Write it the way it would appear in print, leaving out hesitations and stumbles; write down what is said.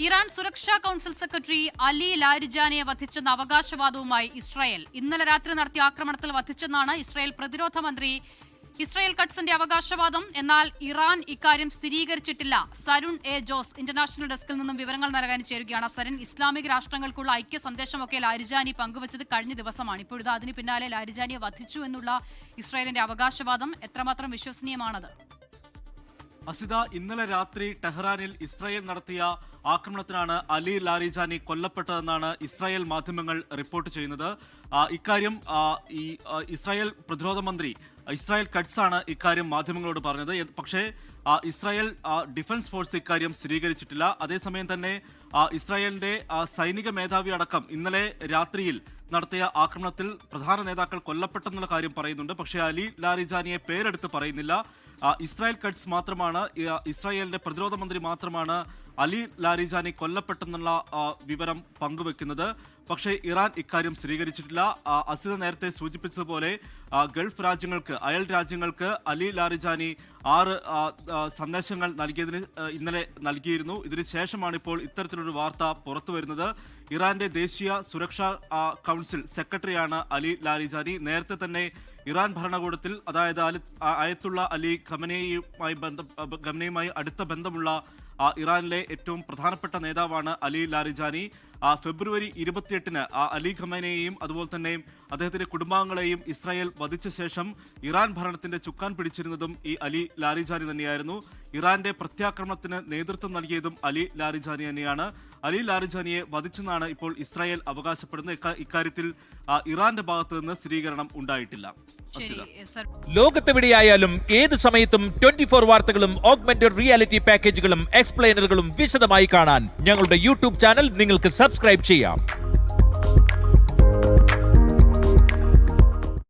Iran സുരക്ഷാ council secretary Ali ലാരിജാനിയെ വധിച്ചെന്ന അവകാശവാദവുമായി Israel. ഇന്നലെ രാത്രി നടത്തിയ ആക്രമണത്തിൽ വധിച്ചെന്നാണ് ഇസ്രായേൽ പ്രതിരോധ മന്ത്രി ഇസ്രായേൽ കട്സിന്റെ അവകാശവാദം. എന്നാൽ ഇറാൻ ഇക്കാര്യം സ്ഥിരീകരിച്ചിട്ടില്ല. സരുൺ എ ജോസ് ഇന്റർനാഷണൽ ഡെസ്കിൽ നിന്നും വിവരങ്ങൾ നൽകാൻ ചേരുകയാണ്. സരുൺ, ഇസ്ലാമിക രാഷ്ട്രങ്ങൾക്കുള്ള ഐക്യ സന്ദേശമൊക്കെ ലാരിജാനി പങ്കുവച്ചത് കഴിഞ്ഞ ദിവസമാണ്. ഇപ്പോഴത്തെ അതിന് പിന്നാലെ ലാരിജാനിയെ വധിച്ചു എന്നുള്ള ഇസ്രായേലിന്റെ അവകാശവാദം എത്രമാത്രം വിശ്വസനീയമാണത്? അസിത, ഇന്നലെ രാത്രി ടെഹ്റാനിൽ ഇസ്രായേൽ നടത്തിയ ആക്രമണത്തിനാണ് അലി ലാരിജാനി കൊല്ലപ്പെട്ടതെന്നാണ് ഇസ്രായേൽ മാധ്യമങ്ങൾ റിപ്പോർട്ട് ചെയ്യുന്നത്. ഇക്കാര്യം ഇസ്രായേൽ പ്രതിരോധ മന്ത്രി ഇസ്രായേൽ കട്സാണ് ഇക്കാര്യം മാധ്യമങ്ങളോട് പറഞ്ഞത്. പക്ഷേ ഇസ്രായേൽ ഡിഫൻസ് ഫോഴ്സ് ഇക്കാര്യം സ്ഥിരീകരിച്ചിട്ടില്ല. അതേസമയം തന്നെ ഇസ്രായേലിന്റെ സൈനിക മേധാവി അടക്കം ഇന്നലെ രാത്രിയിൽ നടത്തിയ ആക്രമണത്തിൽ പ്രധാന നേതാക്കൾ കൊല്ലപ്പെട്ടെന്നുള്ള കാര്യം പറയുന്നുണ്ട്. പക്ഷേ അലി ലാരിജാനിയെ പേരെടുത്ത് പറയുന്നില്ല. ഇസ്രായേൽ കട്സ് മാത്രമാണ്, ഇസ്രായേലിന്റെ പ്രതിരോധ മന്ത്രി മാത്രമാണ് അലി ലാരിജാനി കൊല്ലപ്പെട്ടെന്നുള്ള വിവരം പങ്കുവെക്കുന്നത്. പക്ഷേ ഇറാൻ ഇക്കാര്യം സ്ഥിരീകരിച്ചിട്ടില്ല. അസിത നേരത്തെ സൂചിപ്പിച്ചതുപോലെ ഗൾഫ് രാജ്യങ്ങൾക്ക്, അയൽ രാജ്യങ്ങൾക്ക് അലി ലാരിജാനി 6 സന്ദേശങ്ങൾ ഇന്നലെ നൽകിയിരുന്നു. ഇതിന് ശേഷമാണ് ഇപ്പോൾ ഇത്തരത്തിലൊരു വാർത്ത പുറത്തു വരുന്നത്. ഇറാന്റെ ദേശീയ സുരക്ഷാ കൗൺസിൽ സെക്രട്ടറിയാണ് അലി ലാരിജാനി. നേരത്തെ തന്നെ ഇറാൻ ഭരണകൂടത്തിൽ, അതായത് അയത്തുള്ള അലി ഖമനയുമായി അടുത്ത ബന്ധമുള്ള ഇറാനിലെ ഏറ്റവും പ്രധാനപ്പെട്ട നേതാവാണ് അലി ലാരിജാനി. ഫെബ്രുവരി 28-ന് അലി ഖമനയെയും അതുപോലെ തന്നെ അദ്ദേഹത്തിന്റെ കുടുംബാംഗങ്ങളെയും ഇസ്രായേൽ വധിച്ച ശേഷം ഇറാൻ ഭരണത്തിന്റെ ചുക്കാൻ പിടിച്ചിരുന്നതും ഈ അലി ലാരിജാനി തന്നെയായിരുന്നു. ഇറാന്റെ പ്രത്യാക്രമണത്തിന് നേതൃത്വം നൽകിയതും അലി ലാരിജാനി തന്നെയാണ്. അലി ലാരിജാനിയെ വധിച്ചെന്നാണ് ഇപ്പോൾ ഇസ്രായേൽ അവകാശപ്പെടുന്നത്. ഇക്കാര്യത്തിൽ ഇറാന്റെ ഭാഗത്ത് നിന്ന് സ്ഥിരീകരണം ഉണ്ടായിട്ടില്ല. ലോകത്തെവിടെയായാലും ഏത് സമയത്തും 24 വാർത്തകളും ഓഗ്മെന്റഡ് റിയാലിറ്റി പാക്കേജുകളും എക്സ്പ്ലെയിനറുകളും വിശദമായി കാണാൻ ഞങ്ങളുടെ യൂട്യൂബ് ചാനൽ നിങ്ങൾക്ക് സബ്സ്ക്രൈബ് ചെയ്യാം.